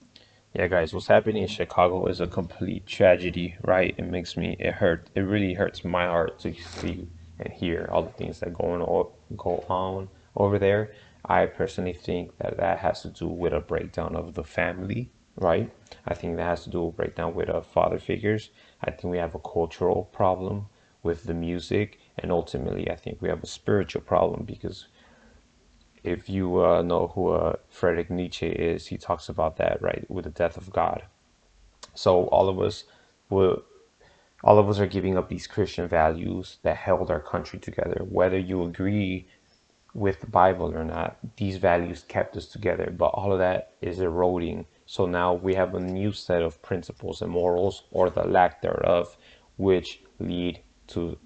Yeah, guys, what's happening in Chicago is a complete tragedy, right? It really hurts my heart to see and hear all the things that go on over there. I personally think that has to do with a breakdown of the family, right? I think that has to do with a breakdown with father figures. I think we have a cultural problem with the music, and ultimately I think we have a spiritual problem, because if you know who Friedrich Nietzsche is, he talks about that, right, with the death of God. So will all of us are giving up these Christian values that held our country together. Whether you agree with the Bible or not, these values kept us together, but all of that is eroding. So now we have a new set of principles and morals, or the lack thereof, which lead to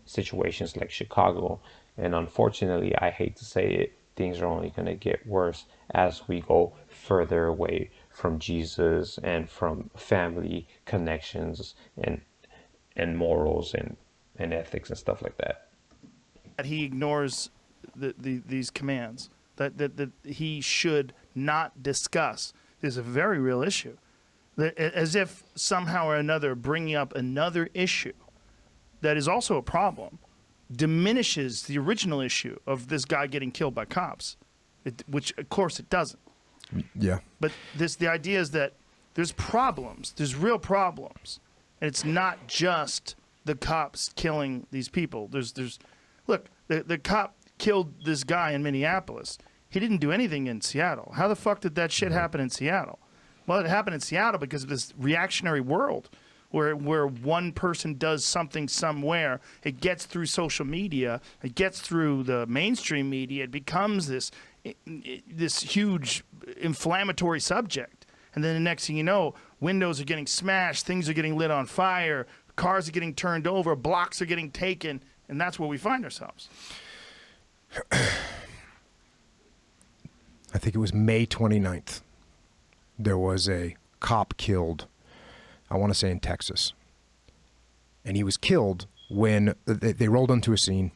situations like Chicago. And unfortunately, I hate to say it, things are only going to get worse as we go further away from Jesus and from family connections and morals and ethics and stuff like that. He ignores these commands that he should not discuss is a very real issue. As if somehow or another bringing up another issue that is also a problem diminishes the original issue of this guy getting killed by cops, which of course it doesn't. Yeah. But the idea is that there's problems, there's real problems, and it's not just the cops killing these people. Look, the cop killed this guy in Minneapolis. He didn't do anything in Seattle. How the fuck did that shit happen in Seattle? Well, it happened in Seattle because of this reactionary world where one person does something somewhere, it gets through social media, it gets through the mainstream media, it becomes this huge inflammatory subject. And then the next thing you know, windows are getting smashed, things are getting lit on fire, cars are getting turned over, blocks are getting taken, and that's where we find ourselves. I think it was May 29th. There was a cop killed, I want to say in Texas. And he was killed when they rolled onto a scene.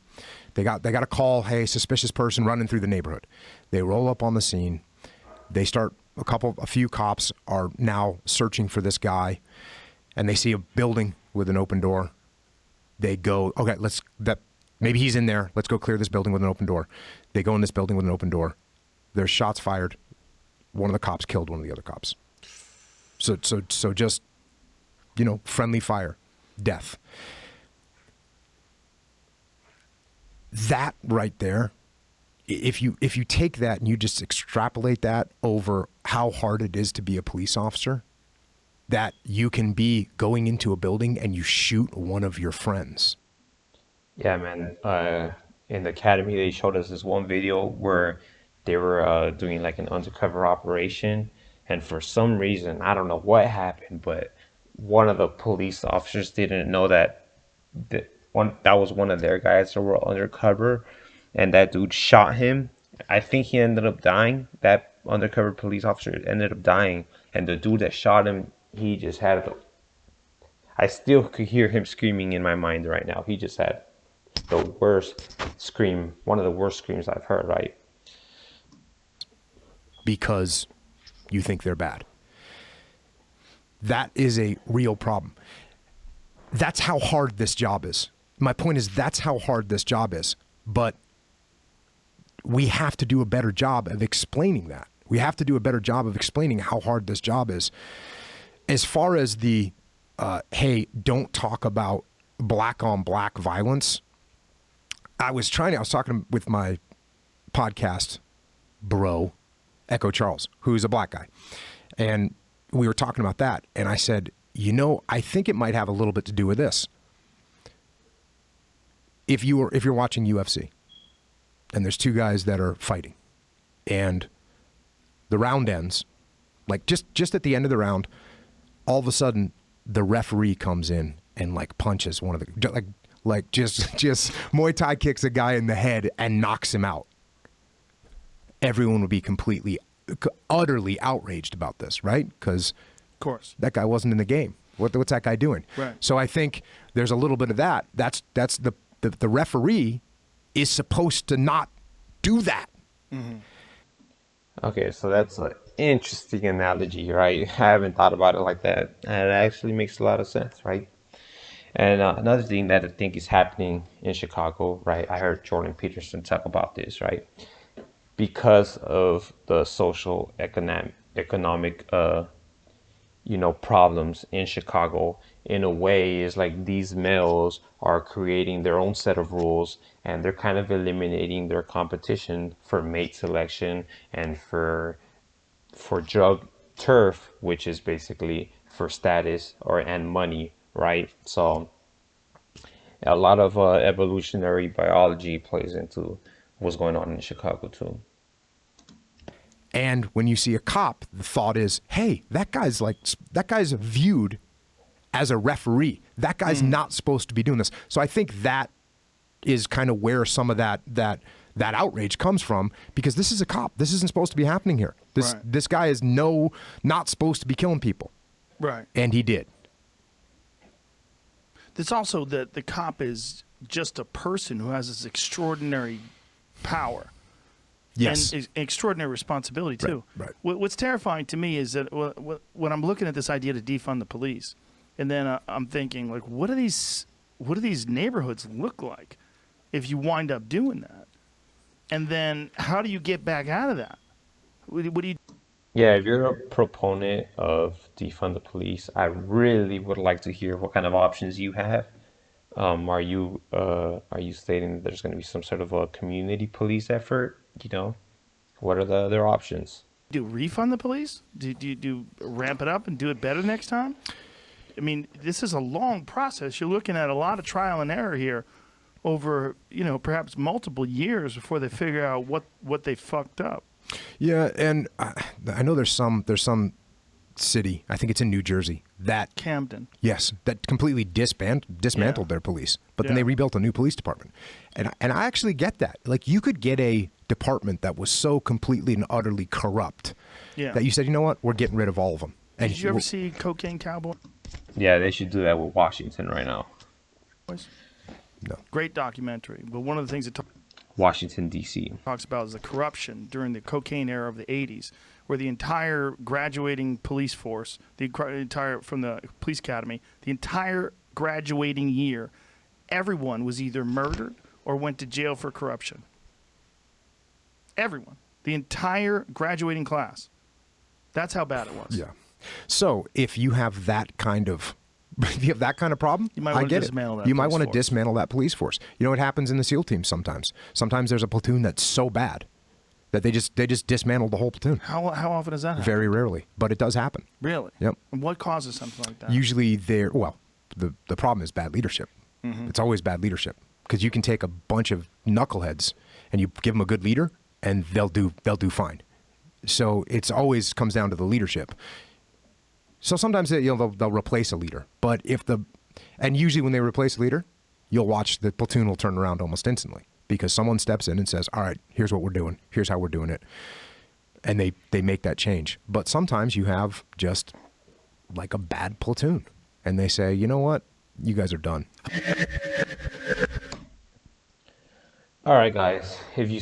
They got a call, hey, suspicious person running through the neighborhood. They roll up on the scene. They start, a few cops are now searching for this guy, and they see a building with an open door. They go, okay, maybe he's in there. Let's go clear this building with an open door. They go in this building with an open door. There's shots fired. One of the cops killed one of the other cops. So just, friendly fire, death. That right there, if you take that and you just extrapolate that over how hard it is to be a police officer, that you can be going into a building and you shoot one of your friends. Yeah, man. In the academy, they showed us this one video where they were doing like an undercover operation, and for some reason, I don't know what happened, but one of the police officers didn't know that that was one of their guys that were undercover, and that dude shot him, I think he ended up dying. That undercover police officer ended up dying, and the dude that shot him, he just had the. I still could hear him screaming in my mind right now. He just had the worst scream, one of the worst screams I've heard. Right? Because you think they're bad. That is a real problem. That's how hard this job is. My point is that's how hard this job is. But we have to do a better job of explaining that. We have to do a better job of explaining how hard this job is. As far as the, hey, don't talk about black on black violence. I was talking with my podcast bro, Echo Charles, who's a black guy. And we were talking about that. And I said, I think it might have a little bit to do with this. If you're watching UFC and there's two guys that are fighting and the round ends, like just at the end of the round, all of a sudden the referee comes in and like punches one of the, like just Muay Thai kicks a guy in the head and knocks him out. Everyone would be completely, utterly outraged about this, right? Because Of course. that guy wasn't in the game. What's that guy doing? Right. So I think there's a little bit of that. That's the referee is supposed to not do that. Okay, so that's an interesting analogy, right? I haven't thought about it like that, and it actually makes a lot of sense, right? And another thing that I think is happening in Chicago, right? I heard Jordan Peterson talk about this, right? Because of the social economic problems in Chicago, in a way is like these males are creating their own set of rules, and they're kind of eliminating their competition for mate selection and for drug turf, which is basically for status and money, right? So a lot of evolutionary biology plays into what's going on in Chicago too. And when you see a cop, the thought is, hey, that guy's viewed as a referee. That guy's not supposed to be doing this. So I think that is kind of where some of that outrage comes from, because this is a cop. This isn't supposed to be happening here. This guy is not supposed to be killing people. Right. And he did. There's also that the cop is just a person who has this extraordinary power. Yes. And extraordinary responsibility too. Right. What's terrifying to me is that when I'm looking at this idea to defund the police, and then I'm thinking, like, what do these neighborhoods look like if you wind up doing that? And then how do you get back out of that? What do you? Yeah, if you're a proponent of defund the police, I really would like to hear what kind of options you have. Are you stating that there's going to be some sort of a community police effort? What are the other options? Do refund the police? Do you ramp it up and do it better next time? I mean, this is a long process. You're looking at a lot of trial and error here over, perhaps multiple years before they figure out what they fucked up. Yeah, and I know there's some city, I think it's in New Jersey, that Camden. Yes, that completely dismantled their police, but then they rebuilt a new police department. And I actually get that. Like, you could get a department that was so completely and utterly corrupt that you said, you know what, we're getting rid of all of them. And Did you ever see Cocaine Cowboy? Yeah, they should do that with Washington right now. No. Great documentary. But one of the things it Washington, D.C. talks about is the corruption during the cocaine era of the 80s, where the entire graduating police force, from the police academy, the entire graduating year, everyone was either murdered or went to jail for corruption. Everyone. The entire graduating class. That's how bad it was. Yeah. So if you have that kind of problem, You might I want to get dismantle it. that You might police want to force. dismantle that police force. You know what happens in the SEAL team sometimes? Sometimes there's a platoon that's so bad that they just dismantle the whole platoon. How often does that happen? Very rarely, but it does happen. Really? Yep. And what causes something like that? Usually the problem is bad leadership. It's always bad leadership, because you can take a bunch of knuckleheads and you give them a good leader and they'll do fine. So it's always comes down to the leadership. So sometimes they'll replace a leader, but and usually when they replace a leader, you'll watch the platoon will turn around almost instantly. because someone steps in and says, all right, here's what we're doing. Here's how we're doing it. And they make that change. But sometimes you have just like a bad platoon and they say, you know what? You guys are done. All right, guys. If you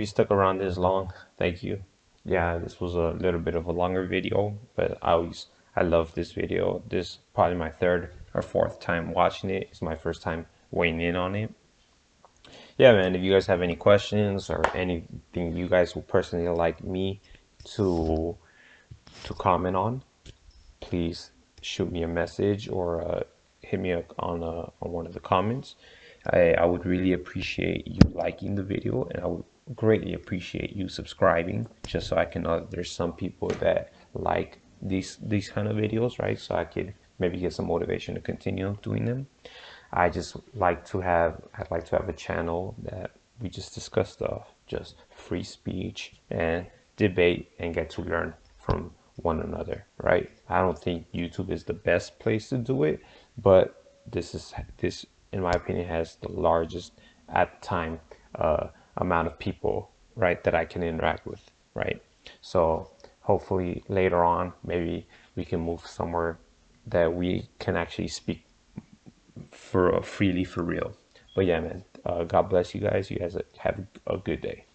stuck around this long, thank you. Yeah, this was a little bit of a longer video, but I love this video. This is probably my third or fourth time watching it. It's my first time weighing in on it. Yeah, man. If you guys have any questions or anything you guys would personally like me to comment on, please shoot me a message or hit me up on one of the comments. I would really appreciate you liking the video, and I would greatly appreciate you subscribing, just so I can know that there's some people that like these kind of videos, right? So I could maybe get some motivation to continue doing them. I'd like to have a channel that we just discuss stuff, just free speech and debate and get to learn from one another, right? I don't think YouTube is the best place to do it, but this in my opinion has the largest at the time amount of people, right, that I can interact with, right? So hopefully later on maybe we can move somewhere that we can actually speak for freely for real. But yeah, man, God bless you guys. You guys have a good day.